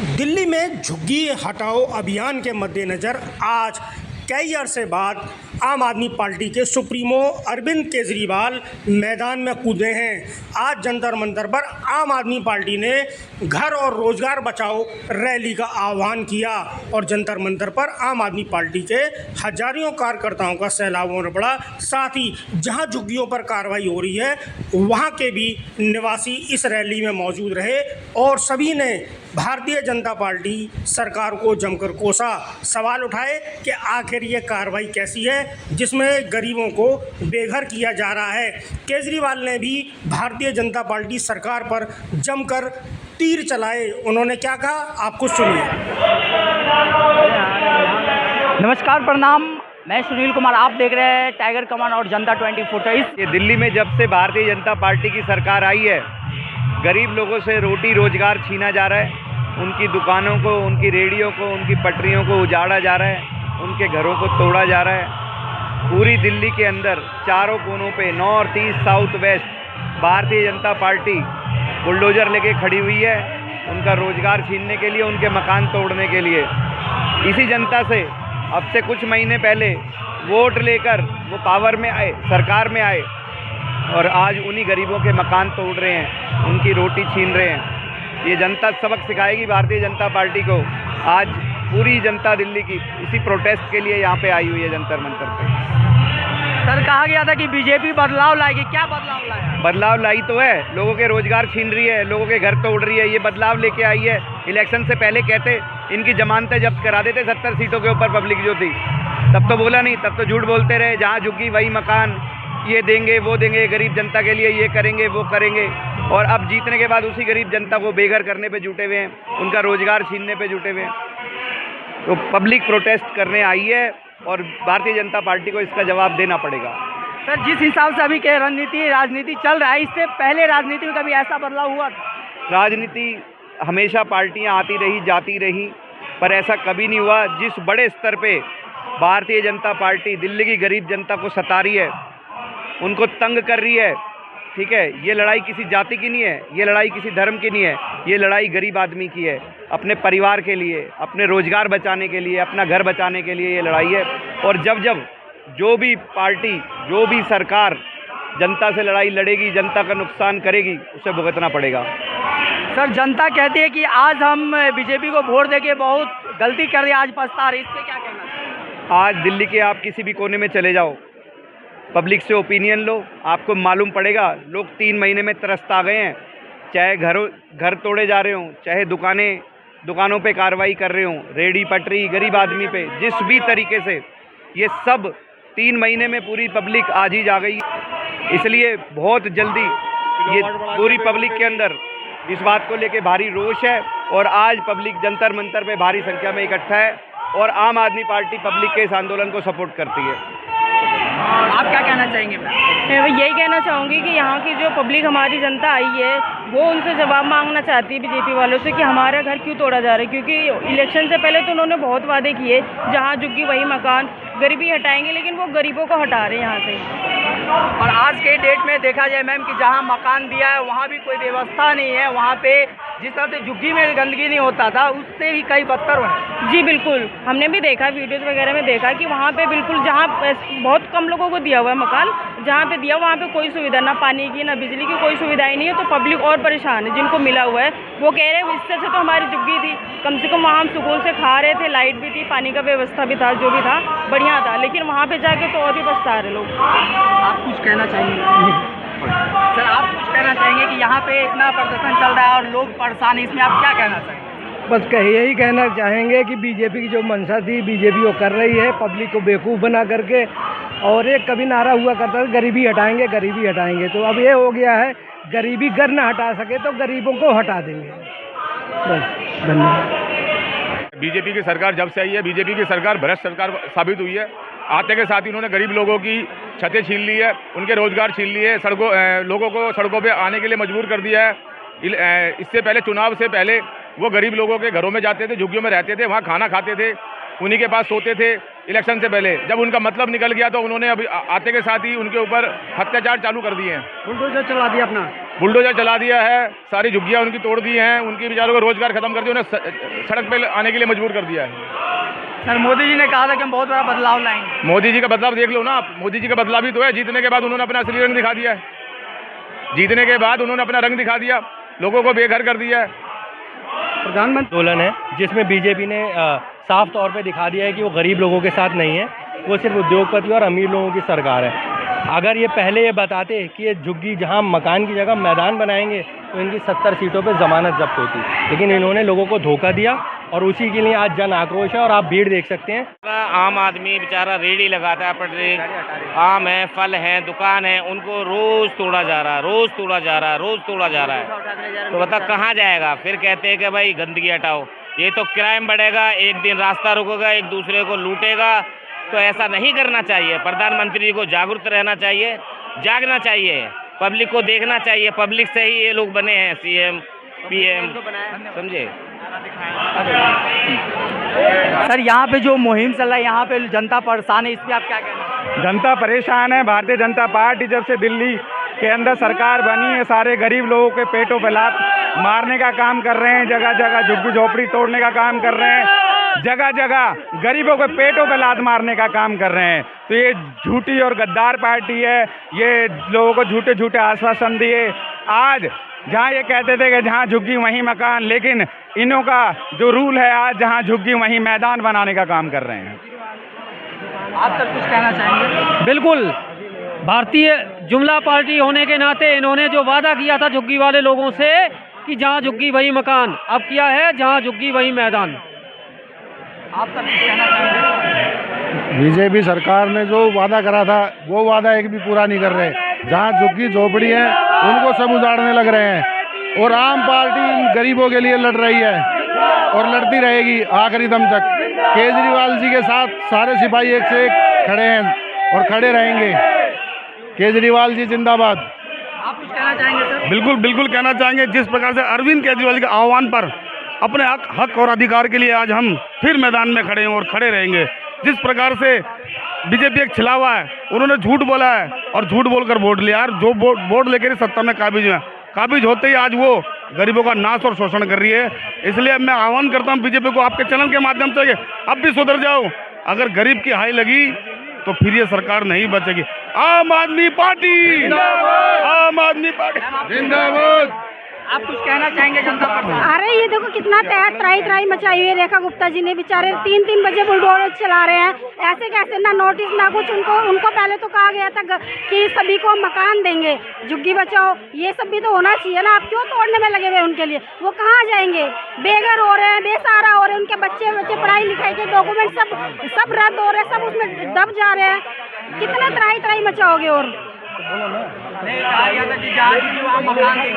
दिल्ली में झुग्गी हटाओ अभियान के मद्देनज़र आज कई अरसे बाद आम आदमी पार्टी के सुप्रीमो अरविंद केजरीवाल मैदान में कूदे हैं। आज जंतर मंतर पर आम आदमी पार्टी ने घर और रोजगार बचाओ रैली का आह्वान किया और जंतर मंतर पर आम आदमी पार्टी के हजारों कार्यकर्ताओं का सैलाब उमड़ पड़ा। साथ ही जहां झुग्गियों पर कार्रवाई हो रही है वहां के भी निवासी इस रैली में मौजूद रहे और सभी ने भारतीय जनता पार्टी सरकार को जमकर कोसा। सवाल उठाए कि आखिर ये कार्रवाई कैसी है जिसमें गरीबों को बेघर किया जा रहा है। केजरीवाल ने भी भारतीय जनता पार्टी सरकार पर जमकर तीर चलाए। उन्होंने क्या कहा, आपको सुनिए। नमस्कार, प्रणाम। मैं सुनील कुमार, आप देख रहे हैं टाइगर कमान और जनता 24। ये दिल्ली में जब से भारतीय जनता पार्टी की सरकार आई है, गरीब लोगों से रोटी रोजगार छीना जा रहा है। उनकी दुकानों को, उनकी रेहड़ियों को, उनकी पटरियों को उजाड़ा जा रहा है, उनके घरों को तोड़ा जा रहा है। पूरी दिल्ली के अंदर चारों कोनों पे, north east south west, Bharatiya Janata party bulldozer लेके खड़ी हुई है उनका रोजगार छीनने के लिए, उनके मकान तोड़ने के लिए। इसी जनता से अब से कुछ महीने पहले वोट लेकर वो पावर में आए, सरकार में आए और आज उन्हीं गरीबों के मकान तोड़ रहे हैं, उनकी रोटी छीन रहे हैं। ये जनता सबक सिखाएगी भारतीय जनता पार्टी को। आज पूरी जनता दिल्ली की इसी प्रोटेस्ट के लिए यहाँ पे आई हुई है जंतर मंतर पे। सर, कहा गया था कि बीजेपी बदलाव लाएगी, क्या बदलाव लाया? बदलाव लाई तो है, लोगों के रोजगार छीन रही है, लोगों के घर तोड़ रही है, ये बदलाव लेके आई है। इलेक्शन से पहले कहते इनकी जमानतें जब्त करा देते 70 सीटों के ऊपर, पब्लिक जो थी तब तो बोला नहीं, तब तो झूठ बोलते रहे, जहाँ झुग्गी वही मकान, ये देंगे वो देंगे, गरीब जनता के लिए ये करेंगे वो करेंगे। और अब जीतने के बाद उसी गरीब जनता को बेघर करने पे जुटे हुए हैं, उनका रोजगार छीनने पे जुटे हुए हैं। तो पब्लिक प्रोटेस्ट करने आई है और भारतीय जनता पार्टी को इसका जवाब देना पड़ेगा। सर, जिस हिसाब से अभी के राजनीति चल रहा है, इससे पहले राजनीति में कभी ऐसा बदलाव हुआ था? राजनीति हमेशा पार्टियां आती रही जाती रही, पर ऐसा कभी नहीं हुआ जिस बड़े स्तर पे भारतीय जनता पार्टी दिल्ली की गरीब जनता को सता रही है, उनको तंग कर रही है। ठीक है, ये लड़ाई किसी जाति की नहीं है, ये लड़ाई किसी धर्म की नहीं है, ये लड़ाई गरीब आदमी की है, अपने परिवार के लिए, अपने रोजगार बचाने के लिए, अपना घर बचाने के लिए ये लड़ाई है। और जब जब जो भी पार्टी, जो भी सरकार जनता से लड़ाई लड़ेगी, जनता का नुकसान करेगी, उसे भुगतना पड़ेगा। सर, जनता कहती है कि आज हम बीजेपी को वोट देके बहुत गलती कर रहे हैं, आज पछता रहे, इस पर क्या कहना चाहिए? आज दिल्ली के आप किसी भी कोने में चले जाओ, पब्लिक से ओपिनियन लो, आपको मालूम पड़ेगा लोग 3 महीने में त्रस्त आ गए हैं। चाहे घर तोड़े जा रहे हों, चाहे दुकानों पे कार्रवाई कर रहे हों, रेहड़ी पटरी, गरीब आदमी पे, जिस भी तरीके से, ये सब 3 महीने में पूरी पब्लिक आज ही जा गई। इसलिए बहुत जल्दी ये पूरी पब्लिक के अंदर इस बात को लेके भारी रोष है और आज पब्लिक जंतर मंतर पे भारी संख्या में इकट्ठा है और आम आदमी पार्टी पब्लिक के इस आंदोलन को सपोर्ट करती है। आप क्या कहना चाहेंगे? मैं यही कहना चाहूँगी कि यहाँ की जो पब्लिक, हमारी जनता आई है, वो उनसे जवाब मांगना चाहती है बीजेपी वालों से कि हमारा घर क्यों तोड़ा जा रहा है। क्योंकि इलेक्शन से पहले तो उन्होंने बहुत वादे किए, जहाँ झुग्गी वही मकान, गरीबी हटाएंगे, लेकिन वो गरीबों को हटा रहे हैं यहाँ से। और आज के डेट में देखा जाए मैम कि जहाँ मकान दिया है वहाँ भी कोई व्यवस्था नहीं है, वहाँ पे जिस तरह से झुग्गी में गंदगी नहीं होता था, उससे भी कई बदतर हुए। जी बिल्कुल, हमने भी देखा, वीडियोज़ वगैरह में देखा कि वहाँ पे बिल्कुल, जहाँ बहुत कम लोगों को दिया हुआ है मकान, जहाँ पे दिया वहाँ पे कोई सुविधा, ना पानी की ना बिजली की, कोई सुविधाएं नहीं है। तो पब्लिक और परेशान है, जिनको मिला हुआ है वो कह रहे हैं इससे अच्छा तो हमारी झुग्गी थी, कम से कम वहाँ हम सुकून से खा रहे थे, लाइट भी थी, पानी का व्यवस्था भी था, जो भी था बढ़िया था। लेकिन वहाँ पे जाके तो और भी पछता रहे लोग। आप कुछ कहना चाहेंगे? सर, आप कुछ कहना चाहेंगे कि यहाँ पे इतना प्रदर्शन चल रहा है और लोग परेशान है, इसमें आप क्या कहना चाहेंगे? बस यही कहना चाहेंगे कि बीजेपी की जो मंशा थी, बीजेपी वो कर रही है, पब्लिक को बेवकूफ़ बना करके। और एक कभी नारा हुआ करता था, गरीबी हटाएंगे गरीबी हटाएंगे, तो अब ये हो गया है गरीबी गर ना हटा सके तो गरीबों को हटा देंगे। बस, धन्यवाद। बीजेपी की सरकार जब से आई है, बीजेपी की सरकार भ्रष्ट सरकार साबित हुई है। आते के साथ ही उन्होंने गरीब लोगों की छतें छीन ली है, उनके रोजगार छीन लिए, लोगों को सड़कों पे आने के लिए मजबूर कर दिया है। इससे पहले, चुनाव से पहले, वो गरीब लोगों के घरों में जाते थे, झुग्गियों में रहते थे, वहाँ खाना खाते थे, उन्हीं के पास सोते थे। इलेक्शन से पहले। जब उनका मतलब निकल गया तो उन्होंने अभी आते के साथ ही उनके ऊपर अत्याचार चालू कर दिए हैं। बुलडोजर चला दिया अपना, बुलडोजर चला दिया है, सारी झुग्गियाँ उनकी तोड़ दी हैं, उनकी बेचारों को रोजगार खत्म कर दिया, उन्हें सड़क पे आने के लिए मजबूर कर दिया है। सर मोदी जी ने कहा था कि हम बहुत बड़ा बदलाव लाएंगे। मोदी जी का बदलाव देख लो ना आप, मोदी जी का बदलाव ही तो है। जीतने के बाद उन्होंने अपना असली रंग दिखा दिया है, जीतने के बाद उन्होंने अपना रंग दिखा दिया, लोगों को बेघर कर दिया है। प्रधानमंत्री आंदोलन है जिसमें बीजेपी ने साफ तौर पे दिखा दिया है कि वो गरीब लोगों के साथ नहीं है, वो सिर्फ उद्योगपति और अमीर लोगों की सरकार है। अगर ये पहले ये बताते कि ये झुग्गी जहां मकान की जगह मैदान बनाएंगे तो इनकी 70 सीटों पे जमानत जब्त होती, लेकिन इन्होंने लोगों को धोखा दिया और उसी के लिए आज जन आक्रोश है। और आप भीड़ देख सकते हैं। आम आदमी बेचारा रेडी लगाता है, पटरी आम है, फल है, दुकान है, उनको रोज तोड़ा जा रहा है, रोज तोड़ा जा रहा है, रोज तोड़ा जा रहा है। तो बता कहाँ जाएगा? फिर कहते हैं कि भाई गंदगी हटाओ, ये तो क्राइम बढ़ेगा, एक दिन रास्ता रुकेगा, एक दूसरे को लूटेगा। तो ऐसा नहीं करना चाहिए। प्रधानमंत्री जी को जागरूक रहना चाहिए, जागना चाहिए, पब्लिक को देखना चाहिए। पब्लिक से ही ये लोग बने हैं सीएम पीएम, समझे। सर यहाँ पे जो मुहिम चल रहा है, यहाँ पे जनता परेशान है, इस पर आप क्या कहना है? जनता परेशान है। भारतीय जनता पार्टी जब से दिल्ली के अंदर सरकार बनी है, सारे गरीब लोगों के पेटों पे लात मारने का काम कर रहे हैं, जगह जगह झुग्गी झोपड़ी तोड़ने का काम कर रहे हैं, जगह जगह गरीबों के पेटों पे लात मारने का काम कर रहे हैं। तो ये झूठी और गद्दार पार्टी है, ये लोगों को झूठे झूठे आश्वासन दिए। आज जहाँ ये कहते थे कि जहाँ झुग्गी वहीं मकान, लेकिन इन्हों का जो रूल है आज जहाँ झुग्गी वहीं मैदान बनाने का काम कर रहे हैं। आप सब कुछ कहना चाहेंगे? बिल्कुल, भारतीय जुमला पार्टी होने के नाते इन्होंने जो वादा किया था झुग्गी वाले लोगों से कि जहाँ झुग्गी वहीं मकान, अब किया है जहाँ झुग्गी वहीं मैदान। आप सब कुछ कहना चाहेंगे? बीजेपी सरकार ने जो वादा करा था वो वादा एक भी पूरा नहीं कर रहे। जहाँ झुग्गी झोपड़ी है उनको सब उजाड़ने लग रहे हैं, और आम पार्टी इन गरीबों के लिए लड़ रही है और लड़ती रहेगी आखिरी दम तक। केजरीवाल जी के साथ सारे सिपाही एक से एक खड़े हैं और खड़े रहेंगे। केजरीवाल जी जिंदाबाद। आप कुछ कहना चाहेंगे सर? बिल्कुल बिल्कुल कहना चाहेंगे। जिस प्रकार से अरविंद केजरीवाल के आह्वान पर अपने हक और अधिकार के लिए आज हम फिर मैदान में खड़े हैं और खड़े रहेंगे। जिस प्रकार से बीजेपी एक छिलावा है, उन्होंने झूठ बोला है और झूठ बोलकर वोट लिया, और जो वोट लेकर सत्ता में काबिज होते ही आज वो गरीबों का नाश और शोषण कर रही है। इसलिए मैं आह्वान करता हूं बीजेपी को आपके चैनल के माध्यम से, अब भी सुधर जाओ। अगर गरीब की हाई लगी तो फिर ये सरकार नहीं बचेगी। आम आदमी पार्टी, आम आदमी पार्टी जिंदाबाद। आप कुछ कहना चाहेंगे जनता पर? अरे ये देखो कितना त्राही मचाई हुई है। रेखा गुप्ता जी ने बेचारे 3-3 बजे बुलडोजर चला रहे हैं, ऐसे कैसे, ना नोटिस ना कुछ। उनको पहले तो कहा गया था कि सभी को मकान देंगे, झुग्गी बचाओ, ये सब भी तो होना चाहिए ना। आप क्यों तोड़ने में लगे हुए उनके लिए? वो कहाँ जाएंगे? बेघर हो रहे हैं, बेसहारा हो रहे हैं, उनके बच्चे पढ़ाई लिखाई के डॉक्यूमेंट सब रद्द हो रहे हैं, सब उसमें दब जा रहे हैं। कितना त्राही मचाओगे? और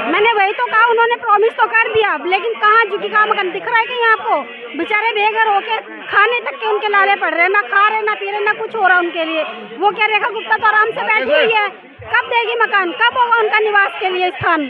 मैंने वही तो कहा, उन्होंने प्रॉमिस तो कर दिया, लेकिन कहाँ झुग्गी का मकान दिख रहा है कहीं आपको? बेचारे बेघर होके खाने तक के उनके लाले पड़ रहे हैं, ना खा रहे ना पी रहे, ना कुछ हो रहा उनके लिए। वो क्या रेखा गुप्ता तो आराम से बैठी हुई है, कब देगी मकान? कब होगा उनका निवास के लिए स्थान?